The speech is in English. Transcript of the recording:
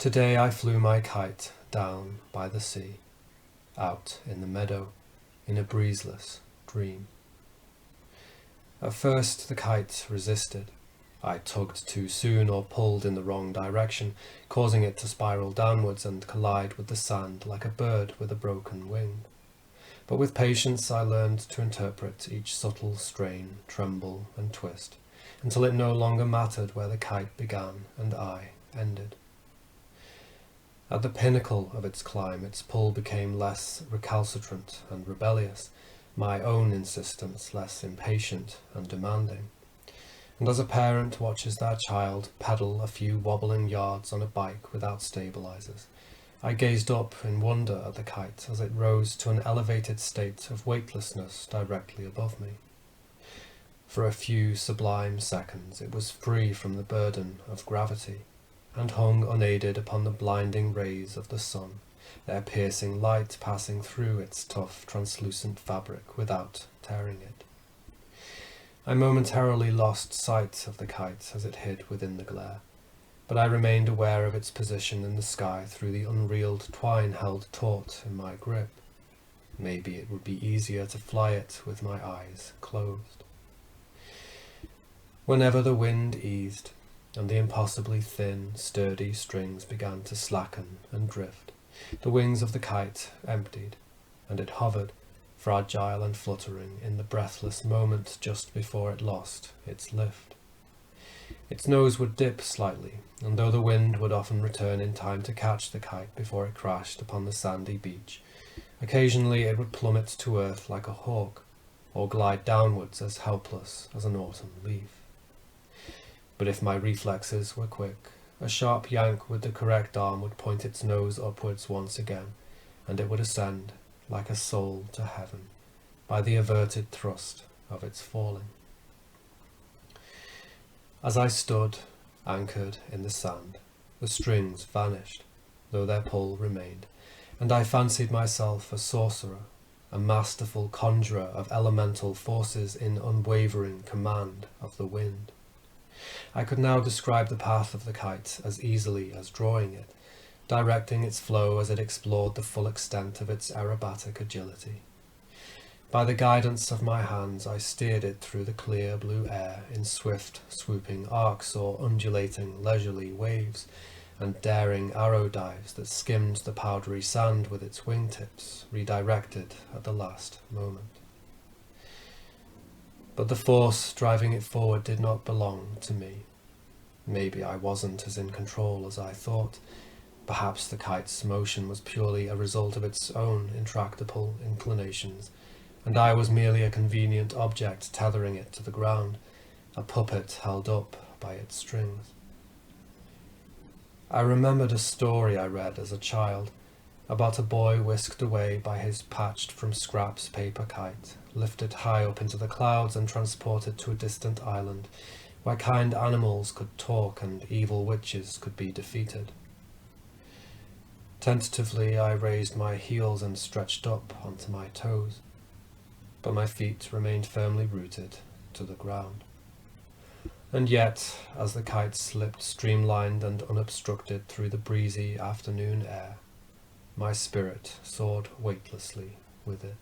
Today I flew my kite down by the sea, out in the meadow, in a breezless dream. At first the kite resisted. I tugged too soon or pulled in the wrong direction, causing it to spiral downwards and collide with the sand like a bird with a broken wing. But with patience I learned to interpret each subtle strain, tremble and twist, until it no longer mattered where the kite began and I ended. At the pinnacle of its climb, its pull became less recalcitrant and rebellious, my own insistence less impatient and demanding. And as a parent watches their child peddle a few wobbling yards on a bike without stabilisers, I gazed up in wonder at the kite as it rose to an elevated state of weightlessness directly above me. For a few sublime seconds it was free from the burden of gravity, and hung unaided upon the blinding rays of the sun, their piercing light passing through its tough, translucent fabric without tearing it. I momentarily lost sight of the kite as it hid within the glare, but I remained aware of its position in the sky through the unreeled twine held taut in my grip. Maybe it would be easier to fly it with my eyes closed. Whenever the wind eased, and the impossibly thin, sturdy strings began to slacken and drift, the wings of the kite emptied, and it hovered, fragile and fluttering, in the breathless moment just before it lost its lift. Its nose would dip slightly, and though the wind would often return in time to catch the kite before it crashed upon the sandy beach, occasionally it would plummet to earth like a hawk, or glide downwards as helpless as an autumn leaf. But if my reflexes were quick, a sharp yank with the correct arm would point its nose upwards once again, and it would ascend, like a soul to heaven, by the averted thrust of its falling. As I stood, anchored in the sand, the strings vanished, though their pull remained, and I fancied myself a sorcerer, a masterful conjurer of elemental forces in unwavering command of the wind. I could now describe the path of the kite as easily as drawing it, directing its flow as it explored the full extent of its aerobatic agility. By the guidance of my hands I steered it through the clear blue air in swift swooping arcs or undulating leisurely waves, and daring arrow dives that skimmed the powdery sand with its wingtips, redirected at the last moment. But the force driving it forward did not belong to me. Maybe I wasn't as in control as I thought. Perhaps the kite's motion was purely a result of its own intractable inclinations, and I was merely a convenient object tethering it to the ground, a puppet held up by its strings. I remembered a story I read as a child, about a boy whisked away by his patched from scraps paper kite, lifted high up into the clouds and transported to a distant island where kind animals could talk and evil witches could be defeated. Tentatively I raised my heels and stretched up onto my toes, but my feet remained firmly rooted to the ground. And yet, as the kite slipped streamlined and unobstructed through the breezy afternoon air, my spirit soared weightlessly with it.